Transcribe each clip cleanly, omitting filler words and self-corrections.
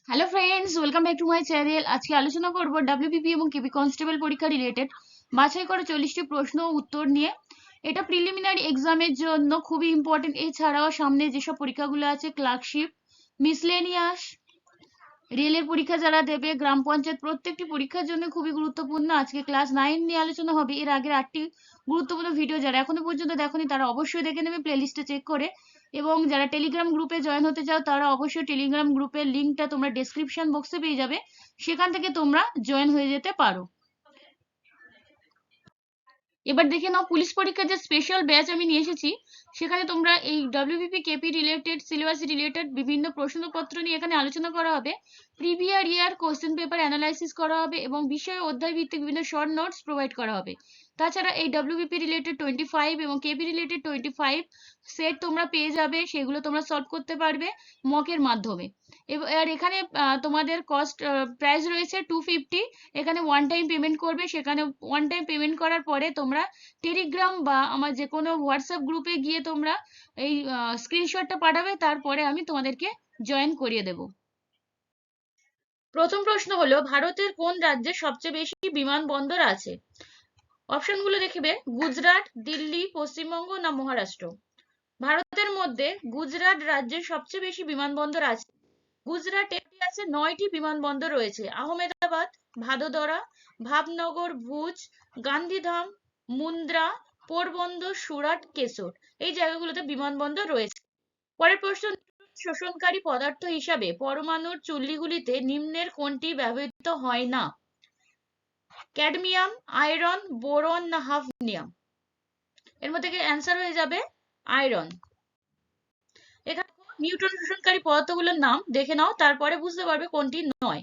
Hello friends, welcome back to my channel. আজকে আলোচনা করব ডাব্লিউবিপি এবং কেপি কনস্টেবল পরীক্ষা রিলেটেড বাছাই করা 40টি প্রশ্ন ও উত্তর নিয়ে। এটা প্রিলিমিনারি এক্সামের জন্য খুবই ইম্পর্টেন্ট। এছাড়াও সামনে যেসব পরীক্ষাগুলো আছে, ক্লার্কশিপ, মিসলেনিয়াস, রেলের পরীক্ষা যারা দেবে, গ্রাম পঞ্চায়েত, প্রত্যেকটি পরীক্ষার জন্য খুবই গুরুত্বপূর্ণ। আজকে ক্লাস 9 নিয়ে আলোচনা হবে। এর আগের 8টি গুরুত্বপূর্ণ ভিডিও যারা এখনো পর্যন্ত দেখোনি তারা অবশ্যই দেখে নেবে প্লেলিস্টে চেক করে। এবং যারা টেলিগ্রাম গ্রুপে জয়েন হতে চাও তারা অবশ্যই টেলিগ্রাম গ্রুপের লিঙ্কটা তোমরা ডেসক্রিপশন বক্সে পেয়ে যাবে, সেখান থেকে তোমরা জয়েন হয়ে যেতে পারো। এবার দেখে নাও পুলিশ পরীক্ষার যে স্পেশাল ব্যাচ আমি নিয়ে এসেছি, সেখানে তোমরা এই WBP KP related, syllabus related বিভিন্ন প্রশ্নপত্র নিয়ে এখানে আলোচনা করা হবে। Previous year question paper analysis করা হবে এবং বিষয় অধ্যায় ভিত্তিক বিভিন্ন শর্ট নোটস প্রোভাইড করা হবে। তাছাড়া এই ডাব্লিউবিপি রিলেটেড 25 এবং কেপি রিলেটেড 25 সেট তোমরা পেয়ে যাবে, সেগুলো তোমরা সলভ করতে পারবে মকের মাধ্যমে। আর এখানে তোমাদের কস্ট প্রাইস রয়েছে 250। এখানে ওয়ান টাইম পেমেন্ট করবে, সেখানে ওয়ান টাইম পেমেন্ট করার পরে তোমরা টেলিগ্রাম বা আমার যে কোনো হোয়াটসঅ্যাপ গ্রুপে গিয়ে তোমরা এই স্ক্রিনশটটা পাঠাবে, তারপরে আমি তোমাদেরকে জয়েন করিয়ে দেব। প্রথম প্রশ্ন হলো, ভারতের কোন রাজ্যে সবচেয়ে বেশি বিমানবন্দর আছে? অপশনগুলো দেখবে, গুজরাট, দিল্লি, পশ্চিমবঙ্গ না মহারাষ্ট্র। ভারতের মধ্যে গুজরাট রাজ্যের সবচেয়ে বেশি বিমানবন্দর আছে। গুজরাটে আছে 9টি বিমানবন্দর রয়েছে। আহমেদাবাদ, ভাদোদরা, ভাবনগর, ভুজ, গান্ধীধাম, মুন্দ্রা, পোরবন্দর, সুরাট, কেশর, এই জায়গাগুলোতে বিমানবন্দর রয়েছে। পরের প্রশ্ন, শোষণকারী পদার্থ হিসাবে পরমাণুর চুল্লিগুলিতে নিম্নের কোনটি ব্যবহৃত হয় না? ক্যাডমিয়াম, আয়রন, বোরন না হাফনিয়াম? এর মধ্যে অ্যান্সার হয়ে যাবে আয়রন। এখানে নিউট্রন শোষণকারী পদার্থগুলোর নাম দেখে নাও, তারপরে বুঝতে পারবে কোনটি নয়।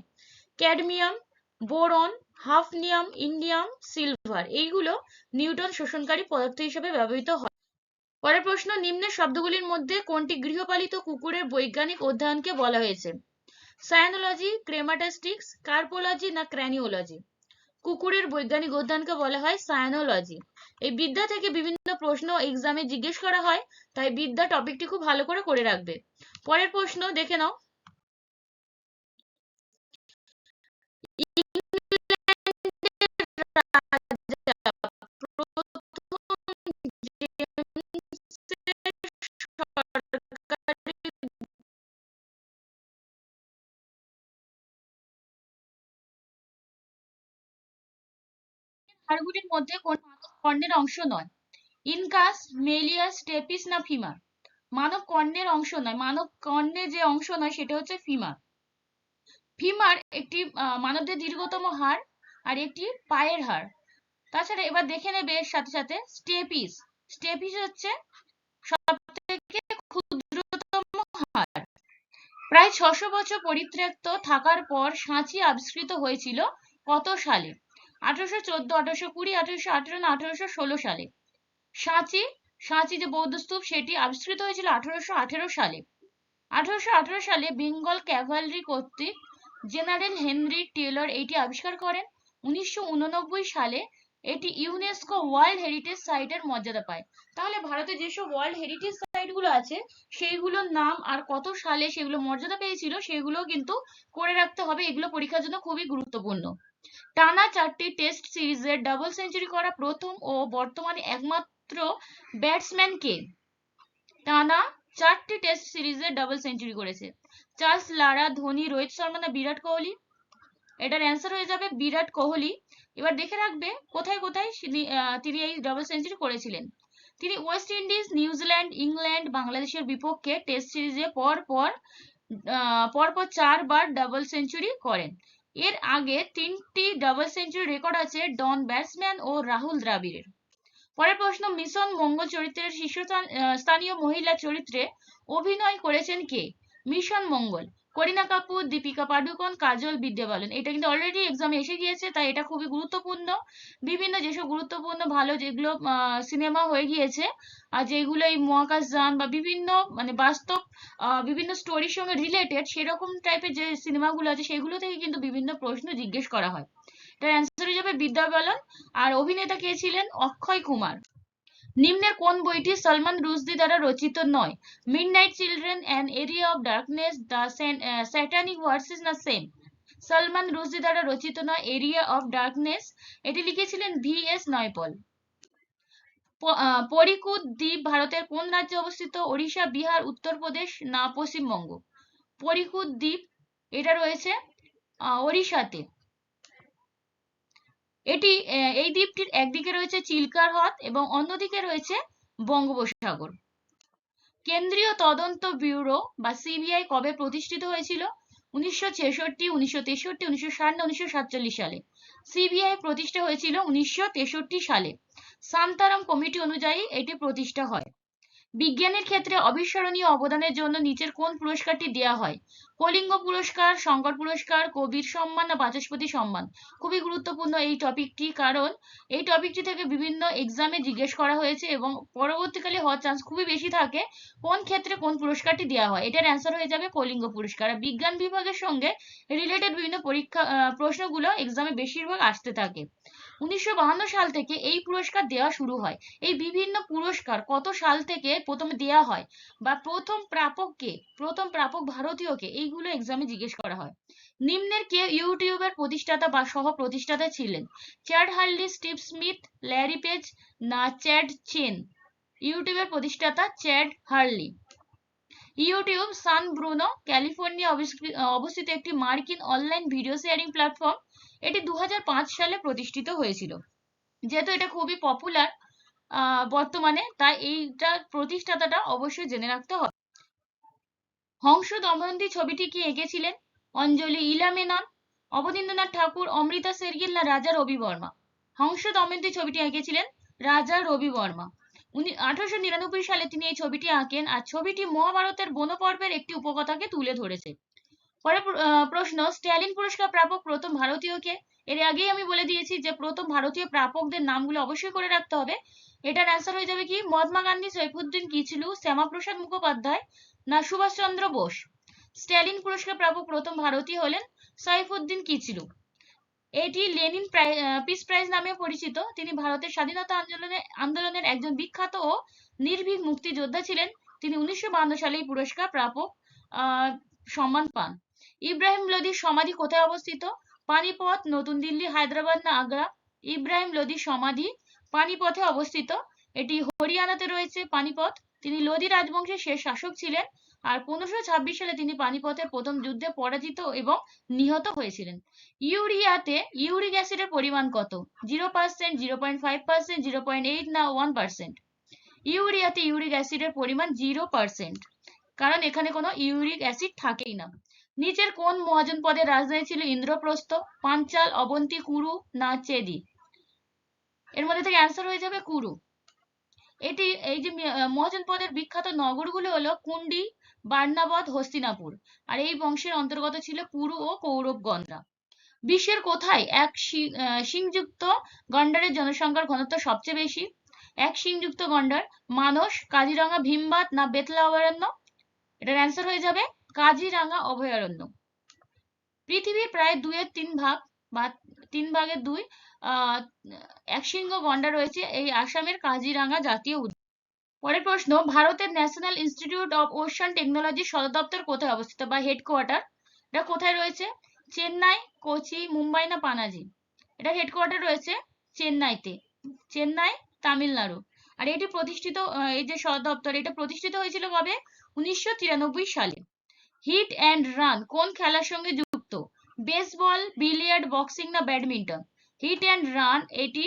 Cadmium, boron, hafnium, indium, silver, এইগুলো নিউটন শোষণকারী পদার্থ হিসেবে ব্যবহৃত হয়। পরের প্রশ্ন, নিম্নের শব্দগুলির মধ্যে কোনটি গৃহপালিত কুকুরের বৈজ্ঞানিক অধ্যয়নকে বলা হয়েছে? সায়ানোলজি, ক্রেমাটাস্টিক্স, কার্পোলজি না ক্র্যানিওলজি? কুকুরের বৈজ্ঞানিক অধ্যয়নকে বলা হয় সায়ানোলজি। এই বিদ্যা থেকে বিভিন্ন প্রশ্ন এক্সামে জিজ্ঞেস করা হয়, তাই বিদ্যা টপিকটি খুব ভালো করে করে রাখবে। পরের প্রশ্ন দেখে নাও, হাড়গুলির মধ্যে কোন মানব কর্ণের অংশ নয়? ইনকাস, মেলিয়াস, স্টেপিস না ফিমার? মানব কর্ণের অংশ নয়, মানব কর্ণের যে অংশ নয় সেটা হচ্ছে ফিমার। ফিমার একটি মানবদের দীর্ঘতম হাড় আর একটি পায়ের হাড়। তাছাড়া এবার দেখে নেবে এর সাথে সাথে স্টেপিস। স্টেপিস হচ্ছে সব থেকে ক্ষুদ্রতম হাড়। প্রায় 600 বছর পরিত্যক্ত থাকার পর সাঁচি আবিষ্কৃত হয়েছিল কত সালে? 1814, 1820, 1818 না 1816 সালে? সাঁচি, সাঁচি যে বৌদ্ধ স্তূপ সেটি আবিষ্কৃত হয়েছিল 1818 সালে। 1818 সালে বেঙ্গল ক্যাভালরি কর্তৃক জেনারেল হেনরি টেলর এটি আবিষ্কার করেন। 1989 সালে এটি ইউনেস্কো ওয়ার্ল্ড হেরিটেজ সাইটের মর্যাদা পায়। তাহলে ভারতে যেসব ওয়ার্ল্ড হেরিটেজ সাইট গুলো আছে সেইগুলোর নাম আর কত সালে সেগুলো মর্যাদা পেয়েছিল সেগুলো কিন্তু করে রাখতে হবে, এগুলো পরীক্ষার জন্য খুবই গুরুত্বপূর্ণ। টানা 4টি টেস্ট সিরিজের ডাবল সেঞ্চুরি করা প্রথম ও বর্তমানে একমাত্র ব্যাটসম্যান কে? টানা 4টি টেস্ট সিরিজে ডাবল সেঞ্চুরি করেছে। চার্লস লারা, ধোনি, রোহিত শর্মা না বিরাট কোহলি? এটার অ্যান্সার হয়ে যাবে বিরাট কোহলি। এবার দেখে রাখবে কোথায় কোথায় তিনি এই ডাবল সেঞ্চুরি করেছিলেন। তিনি ওয়েস্ট ইন্ডিজ, নিউজিল্যান্ড, ইংল্যান্ড, বাংলাদেশের বিপক্ষে টেস্ট সিরিজে পরপর 4বার ডাবল সেঞ্চুরি করেন। এর আগে 3টি ডাবল সেঞ্চুরি রেকর্ড আছে ডন ব্যাটসম্যান ও রাহুল দ্রাবিড়ের। পরের প্রশ্ন, মিশন মঙ্গল চরিত্রের শীর্ষস্থানীয় মহিলা চরিত্রে অভিনয় করেছেন কে? মিশন মঙ্গল করিনা কাপুর, দীপিকা পাডুকোন, কাজল, বিদ্যা বালান। এটা কিন্তু অলরেডি এক্সামে এসে গিয়েছে, তাই এটা খুবই গুরুত্বপূর্ণ। বিভিন্ন যেসব গুরুত্বপূর্ণ ভালো যেগুলো সিনেমা হয়ে গিয়েছে আর যেগুলো এই মহাকাশযান বা বিভিন্ন মানে বাস্তব বিভিন্ন স্টোরির সঙ্গে রিলেটেড সেরকম টাইপের যে সিনেমাগুলো আছে সেগুলো থেকে কিন্তু বিভিন্ন প্রশ্ন জিজ্ঞেস করা হয়। এটার অ্যান্সার হয়ে যাবে বিদ্যা বালান। আর অভিনেতা কে ছিলেন? অক্ষয় কুমার। নিম্নের কোন বইটি সলমান রুশদি দ্বারা রচিত নয়? Midnight children, an area of darkness, the satanic versus না সেম? সলমান রুশদি দ্বারা রচিত নয়, এরিয়া অফ ডার্কনেস। এটি লিখেছিলেন VS নয়পল। পরিকুদ দ্বীপ ভারতের কোন রাজ্যে অবস্থিত? ওড়িশা, বিহার, উত্তরপ্রদেশ না পশ্চিমবঙ্গ? পরিকুদ দ্বীপ এটা রয়েছে ওড়িশাতে। এই দ্বীপটির একদিকে রয়েছে চিল্কার হ্রদ এবং অন্যদিকে রয়েছে বঙ্গোপসাগর। কেন্দ্রীয় তদন্ত ব্যুরো বা CBI কবে প্রতিষ্ঠিত হয়েছিল? 1966, 1963, 1960 না 1947 সালে? CBI প্রতিষ্ঠা হয়েছিল 1963 সালে। শান্তারাম কমিটি অনুযায়ী এটি প্রতিষ্ঠা হয়। বিজ্ঞানের ক্ষেত্রে অবিস্মরণীয় অবদানের জন্য নিচের কোন পুরস্কারটি দেওয়া হয়? কলিঙ্গ পুরস্কার, শঙ্কর পুরস্কার, কবির সম্মান না বাচস্পতি সম্মান? খুবই গুরুত্বপূর্ণ এই টপিকটি, কারণ এই টপিকটি থেকে বিভিন্ন এক্সামে জিজ্ঞেস করা হয়েছে এবং পরবর্তীকালে হওয়ার চান্স খুবই বেশি থাকে। কোন ক্ষেত্রে কোন পুরস্কারটি দেওয়া হয়? এটার অ্যান্সার হয়ে যাবে কলিঙ্গ পুরস্কার। আর বিজ্ঞান বিভাগের সঙ্গে রিলেটেড বিভিন্ন প্রশ্নগুলো এক্সামে বেশিরভাগ আসতে থাকে। 1952 সাল থেকে এই পুরস্কার দেওয়া শুরু হয়। এই বিভিন্ন পুরস্কার কত সাল থেকে প্রথমে দেওয়া হয় বা প্রথম প্রাপক ভারতীয়কে, এইগুলো এক্সামে জিজ্ঞেস করা হয়। নিম্নের কে ইউটিউবের প্রতিষ্ঠাতা বা সহ প্রতিষ্ঠাতা ছিলেন? Chad Harley, Steve Smith, Larry page না চ্যাড চেন? ইউটিউবের প্রতিষ্ঠাতা চ্যাড হার্লি। ইউটিউব সান ব্রুনো, ক্যালিফোর্নিয়া অবস্থিত একটি মার্কিন অনলাইন ভিডিও শেয়ারিং প্ল্যাটফর্ম। এটি 2005 সালে প্রতিষ্ঠিত হয়েছিল। যেহেতু এটা খুবই পপুলার বর্তমানে, তাই এইটার প্রতিষ্ঠাতাটা অবশ্যই জেনে রাখতে হবে। হংস দময়ন্তী ছবিটি কি এঁকেছিলেন? অঞ্জলি ইলামেনন, অবনীন্দ্রনাথ ঠাকুর, অমৃতা শেরগিল না রাজা রবি বর্মা? হংস দময়ন্তী ছবিটি এঁকেছিলেন রাজা রবি বর্মা। 1899 সালে তিনি এই ছবিটি আঁকেন, আর ছবিটি মহাভারতের বনপর্বের একটি উপকথাকে তুলে ধরেছে। পরের প্রশ্ন, স্ট্যালিন পুরস্কার প্রাপক প্রথম ভারতীয় কে? এর আগেই আমি বলে দিয়েছি যে প্রথম ভারতীয় প্রাপকদের নামগুলো অবশ্যই করে রাখতে হবে। এটার অ্যান্সার হয়ে যাবে কি? মহাত্মা গান্ধী, সৈফুদ্দিন কিচলু, শ্যামাপ্রসাদ মুখোপাধ্যায় না সুভাষচন্দ্র বোস? স্ট্যালিন পুরস্কার প্রাপক প্রথম ভারতীয় হলেন সৈফুদ্দিন কিচলু। এটি লেনিন পিস প্রাইজ নামে পরিচিত। তিনি ভারতের স্বাধীনতা আন্দোলনের একজন বিখ্যাত ও নির্ভীক মুক্তিযোদ্ধা ছিলেন। তিনি 1952 সালে এই পুরস্কার প্রাপক সম্মান পান। ইব্রাহিম লোদির সমাধি কোথায় অবস্থিত? পানিপথ, নতুন দিল্লি, হায়দ্রাবাদ না আগ্রা? ইব্রাহিম লোদির সমাধি পানিপথে অবস্থিত। এটি হরিয়ানাতে রয়েছে পানিপথ। তিনি লোদি রাজবংশের শেষ শাসক ছিলেন, আর 1526 সালে তিনি পানিপথের প্রথম যুদ্ধে পরাজিত এবং নিহত হয়েছিলেন। ইউরিয়াতে ইউরিক অ্যাসিডের পরিমাণ কত? 0%, 0.5%, 0.8 না 1%? ইউরিয়াতে ইউরিক অ্যাসিডের পরিমাণ 0%, কারণ এখানে কোনো ইউরিক অ্যাসিড থাকেই না। নিচের কোন মহাজন পদের রাজধানী ছিল ইন্দ্রপ্রস্থ? পাঞ্চাল, অবন্তী, কুরু না চেদি? এর মধ্যে থেকে অ্যান্সার হয়ে যাবে কুরু। এই যে মহাজন পদের বিখ্যাত নগরগুলো হলো কুন্ডি, বার্নাবদ, হস্তিনাপুর, আর এই বংশের অন্তর্গত ছিল কুরু ও কৌরবগণরা। বিশ্বের কোথায় এক শিংযুক্ত গন্ডারের জনসংখ্যার ঘনত্ব সবচেয়ে বেশি? এক শিংযুক্ত গন্ডার, মানস, কাজিরাঙা, ভীমবাদ না বেতলা অভয়ারণ্য? এটার অ্যান্সার হয়ে যাবে কাজিরাঙা অভয়ারণ্য। পৃথিবীর প্রায় 2/3 ভাগ বা 3 ভাগের 2 একশৃঙ্গ গন্ডার রয়েছে এই আসামের কাজিরাঙা জাতীয় উদ্যান। পরের প্রশ্ন, ভারতের ন্যাশনাল ইনস্টিটিউট অফ ওশান টেকনোলজির সদর দপ্তর কোথায় অবস্থিত বা হেডকোয়ার্টার? এটা কোথায় রয়েছে? চেন্নাই, কোচি, মুম্বাই না পানাজি? এটা হেডকোয়ার্টার রয়েছে চেন্নাইতে, চেন্নাই, তামিলনাড়ু। আর এটি প্রতিষ্ঠিত, এই যে সদর দপ্তর, এটা প্রতিষ্ঠিত হয়েছিল কবে? 1993 সালে। হিট অ্যান্ড রান কোন খেলার সঙ্গে যুক্ত? বেসবল, বিলিয়ার্ড, বক্সিং না ব্যাডমিন্টন? হিট অ্যান্ড রান এটি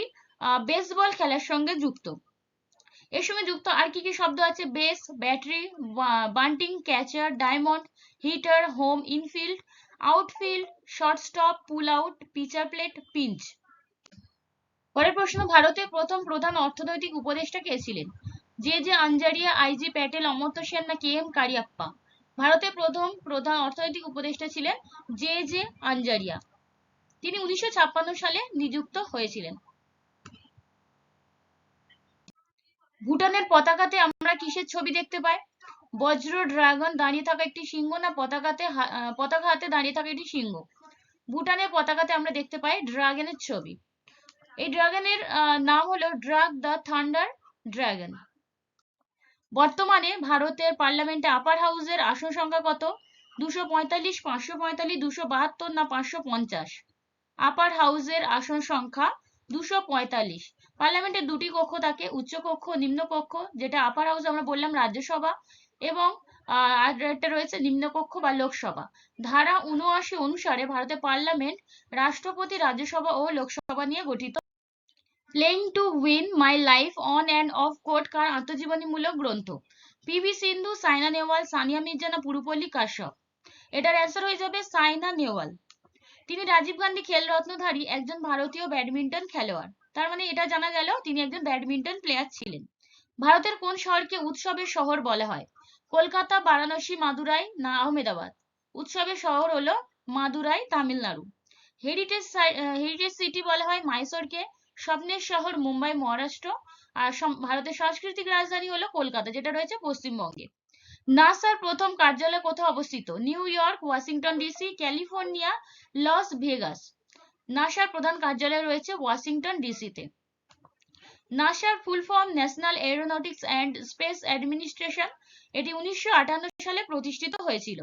বেসবল খেলার সঙ্গে যুক্ত। এর সঙ্গে যুক্ত আর কি কি শব্দ আছে? Base, battery, bunting, catcher, diamond, hitter, home, infield, outfield, shortstop, pull out, pitcher plate, pinch. পরের প্রশ্ন, ভারতের প্রথম প্রধান অর্থনৈতিক উপদেষ্টা কে ছিলেন? জে আঞ্জারিয়া, IG প্যাটেল, অমর্ত্য সেন না KM কারিয়াপ্পা? ভারতের প্রথম প্রধান অর্থনৈতিক উপদেষ্টা ছিলেন জে আঞ্জারিয়া। তিনি 1956 সালে নিযুক্ত হয়েছিলেন। ভুটানের পতাকাতে আমরা কিসের ছবি দেখতে পাই? বজ্র, ড্রাগন, দাঁড়িয়ে থাকা একটি সিংহ না পতাকা হাতে দাঁড়িয়ে থাকা একটি সিংহ? ভুটানের পতাকাতে আমরা দেখতে পাই ড্রাগনের ছবি। এই ড্রাগনের নাম হলো ড্রাগ দ্য থান্ডার ড্রাগন। বর্তমানে ভারতের পার্লামেন্টে আপার হাউসের আসন সংখ্যা কত? 245, 545, 272 না 550? আপার হাউসের আসন সংখ্যা 245। পার্লামেন্টের দুটি কক্ষ থাকে, উচ্চ কক্ষ, নিম্ন কক্ষ। যেটা আপার হাউস আমরা বললাম রাজ্যসভা, এবং আর একটা রয়েছে নিম্ন কক্ষ বা লোকসভা। ধারা 79 অনুসারে ভারতের পার্লামেন্ট রাষ্ট্রপতি, রাজ্যসভা ও লোকসভা নিয়ে গঠিত। Playing to win my life on and of court কার আত্মজীবনীমূলক গ্রন্থ? পিভি সিন্ধু, সাইনা নেহওয়াল, সানিয়া মির্জা না পুরুপল্লী কাশ্যপ? এটার অ্যান্সার হয়ে যাবে সাইনা নেহওয়াল। তিনি রাজীব গান্ধী খেলরত্নধারী একজন ভারতীয় ব্যাডমিন্টন খেলোয়াড়। তার মানে এটা জানা গেল তিনি একজন ব্যাডমিন্টন প্লেয়ার ছিলেন। ভারতের কোন শহরকে উৎসবের শহর বলা হয়? কলকাতা, বারাণসী, মাদুরাই না আহমেদাবাদ? উৎসবের শহর হলো মাদুরাই, তামিলনাড়ু। হেরিটেজ সিটি বলা হয় মাইসোরকে। স্বপ্নের শহর মুম্বাই, মহারাষ্ট্র। আর ভারতের সাংস্কৃতিক রাজধানী হলো কলকাতা, যেটা রয়েছে পশ্চিমবঙ্গে। নাসার প্রথম কার্যালয় কোথায় অবস্থিত? New York, Washington DC, California, Las Vegas? নাসার প্রধান কার্যালয় রয়েছে ওয়াশিংটন ডিসিতে। নাসার full form National Aeronautics and Space Administration. এটি 1958 সালে প্রতিষ্ঠিত হয়েছিল।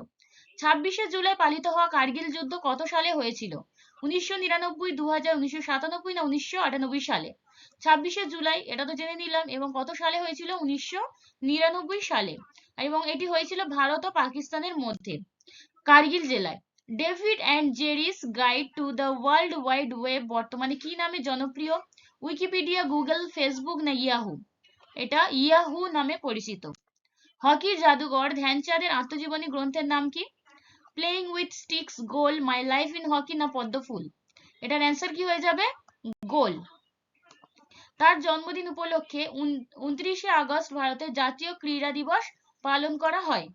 26শে জুলাই পালিত হওয়া কার্গিল যুদ্ধ কত সালে হয়েছিল? 1999, 2000, 1997 না 1998 সালে? 26শে জুলাই, এটা তো জেনে নিলাম। এবং কত সালে হয়েছিল? 1999 সালে। এবং এটি হয়েছিল ভারত ও পাকিস্তানের মধ্যে, কার্গিল জেলায়। David and Jerry's guide to the world wide web বর্তমানে কি নামে জনপ্রিয়? উইকিপিডিয়া, গুগল, ফেসবুক না ইয়াহু? এটা ইয়াহু নামে পরিচিত। হকির জাদুকর ধ্যানচাঁদের আত্মজীবনী গ্রন্থের নাম কি? Playing with sticks, goal, my life in hockey না পদ্মফুল? এটার অ্যান্সার কি হয়ে যাবে? গোল। তার জন্মদিন উপলক্ষে 29শে আগস্ট ভারতের জাতীয় ক্রীড়া দিবস পালন করা হয়।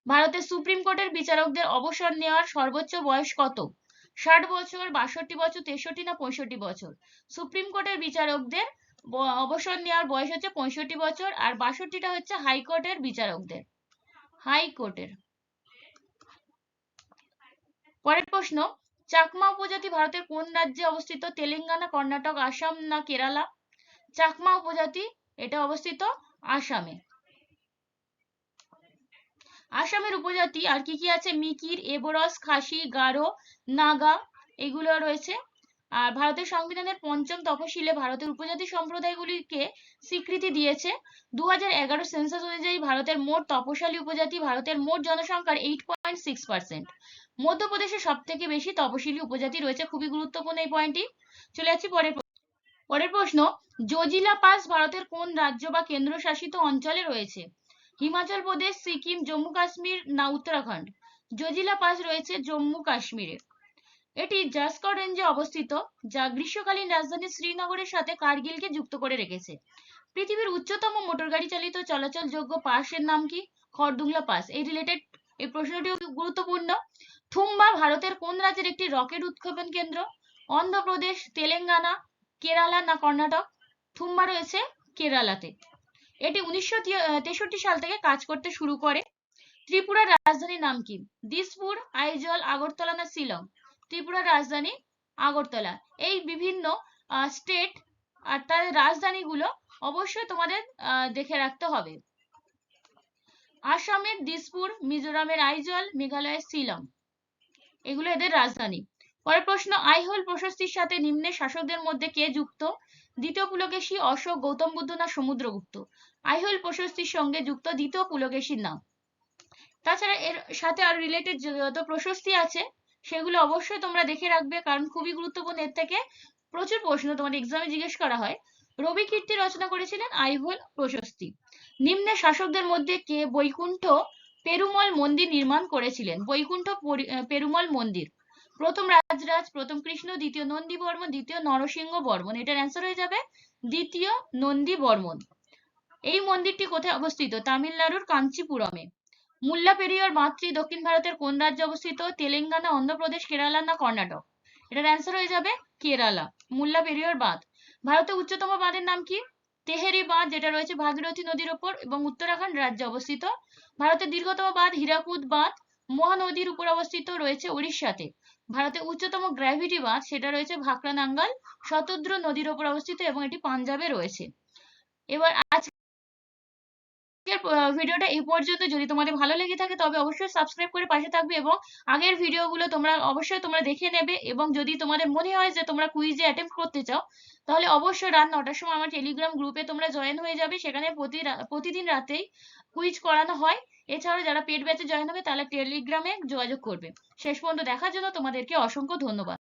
ভারতের সুপ্রিম কোর্টের বিচারকদের অবসর নেওয়ার সর্বোচ্চ বয়স কত? 60 বছর, 62 বছর, 63 না 65 বছর? সুপ্রিম কোর্টের বিচারকদের অবসর নেওয়ার বয়স হচ্ছে 65 বছর, আর 62টা হচ্ছে হাইকোর্টের বিচারকদের, হাইকোর্টের। পরের প্রশ্ন, চাকমা উপজাতি ভারতের কোন রাজ্যে অবস্থিত? তেলেঙ্গানা, কর্ণাটক, আসাম না কেরালা? চাকমা উপজাতি এটা অবস্থিত আসামে। আসামের উপজাতি আর কি কি আছে? মিকির, এবরস, খাসি, গারো, নাগা, এগুলো রয়েছে। আর ভারতের সংবিধানের 5ম তফসিলে ভারতের উপজাতি সম্প্রদায়গুলিকে স্বীকৃতি দিয়েছে। 2011 সেন্সাস অনুযায়ী ভারতের মোট তপশালী উপজাতি ভারতের মোট জনসংখ্যার 8.6%। মধ্যপ্রদেশে সব থেকে বেশি তপশিলি উপজাতি রয়েছে। খুবই গুরুত্বপূর্ণ এই পয়েন্টটি। চলে যাচ্ছি পরের প্রশ্ন, জজিলা পাস ভারতের কোন রাজ্য বা কেন্দ্রশাসিত অঞ্চলে রয়েছে? হিমাচল প্রদেশ, সিকিম, জম্মু কাশ্মীর না উত্তরাখণ্ড? জজিলা পাস রয়েছে জম্মু কাশ্মীরে। এটি জাসকর রেঞ্জে অবস্থিত, যা গ্রীষ্মকালীন রাজধানী শ্রীনগরের সাথে কার্গিলকে যুক্ত করে রেখেছে। পৃথিবীর উচ্চতম মোটরগাড়ি চালিত চলাচলযোগ্য পাসের নাম কি? খরদুংলা পাস। এই রিলেটেড এই প্রশ্নটিও গুরুত্বপূর্ণ। থুম্বা ভারতের কোন রাজ্যের একটি রকেট উৎক্ষেপণ কেন্দ্র? অন্ধ্রপ্রদেশ, তেলেঙ্গানা, কেরালা না কর্ণাটক? থুম্বা রয়েছে কেরালাতে। এটি 1963 সাল থেকে কাজ করতে শুরু করে। ত্রিপুরার রাজধানীর নাম কি? দিসপুর, আইজল, আগরতলা না শিলং? ত্রিপুরার রাজধানী আগরতলা। এই বিভিন্ন স্টেট আর তাদের রাজধানীগুলো অবশ্যই তোমাদের দেখে রাখতে হবে। আসামের দিসপুর, মিজোরামের আইজল, মেঘালয়ের শিলং, এগুলো এদের রাজধানী। পরের প্রশ্ন, আইহোল প্রশস্তির সাথে নিম্নের শাসকদের মধ্যে কে যুক্ত? দ্বিতীয় পুলকেশী, অশোক, গৌতম বুদ্ধ না সমুদ্রগুপ্ত? আইহোল প্রশস্তির সঙ্গে যুক্ত দ্বিতীয় পুলকেশীর নাম। তাছাড়া এর সাথে আর রিলেটেড যত প্রশস্তি আছে সেগুলো অবশ্যই তোমরা দেখে রাখবে, কারণ খুবই গুরুত্বপূর্ণ। এর থেকে প্রচুর প্রশ্ন তোমাদের এক্সামে জিজ্ঞেস করা হয়। রবি কীর্তি রচনা করেছিলেন আইহোল প্রশস্তি। নিম্নের শাসকদের মধ্যে কে বৈকুণ্ঠ পেরুমল মন্দির নির্মাণ করেছিলেন? বৈকুণ্ঠ পেরুমল মন্দির। প্রথম রাজরাজ, প্রথম কৃষ্ণ, দ্বিতীয় নন্দী বর্মন, দ্বিতীয় নরসিংহ বর্মন? এটার অ্যান্সার হয়ে যাবে দ্বিতীয় নন্দী বর্মন। এই মন্দিরটি কোথায় অবস্থিত? তামিলনাড়ুর কাঞ্চিপুরমে। মুল্লা পেরিয়ার বাঁধটি দক্ষিণ ভারতের কোন রাজ্যে অবস্থিত? তেলেঙ্গানা, অন্ধ্রপ্রদেশ, কেরালা না কর্ণাটক? এটার অ্যান্সার হয়ে যাবে কেরালা, মুল্লা পেরিয়ার বাঁধ। ভারতের উচ্চতম বাঁধের নাম কি? তেহেরি বাঁধ, যেটা রয়েছে ভাগীরথী নদীর ওপর এবং উত্তরাখণ্ড রাজ্যে অবস্থিত। ভারতের দীর্ঘতম বাঁধ হীরাকুদ বাঁধ, মহানদীর উপর অবস্থিত, রয়েছে উড়িষ্যাতে। ভারতের উচ্চতম গ্র্যাভিটি বাঁধ, সেটা রয়েছে ভাকরা নাঙ্গাল শতদ্রু নদীর ওপর অবস্থিত এবং এটি পাঞ্জাবে রয়েছে। এবার ভিডিওটা এই পর্যন্ত। যদি তোমাদের ভালো লেগে থাকে তবে অবশ্যই সাবস্ক্রাইব করে পাশে থাকবে, এবং আগের ভিডিওগুলো তোমরা দেখে নেবে। এবং যদি তোমাদের মনে হয় যে তোমরা কুইজে অ্যাটেম্প করতে চাও, তাহলে অবশ্যই রাত 9টার সময় আমার টেলিগ্রাম গ্রুপে তোমরা জয়েন হয়ে যাবে। সেখানে প্রতিদিন রাতেই কুইজ করানো হয়। এছাড়াও যারা পেড ব্যাচে জয়েন হবে তারা টেলিগ্রামে যোগাযোগ করবে। শেষ পর্যন্ত দেখার জন্য তোমাদেরকে অসংখ্য ধন্যবাদ।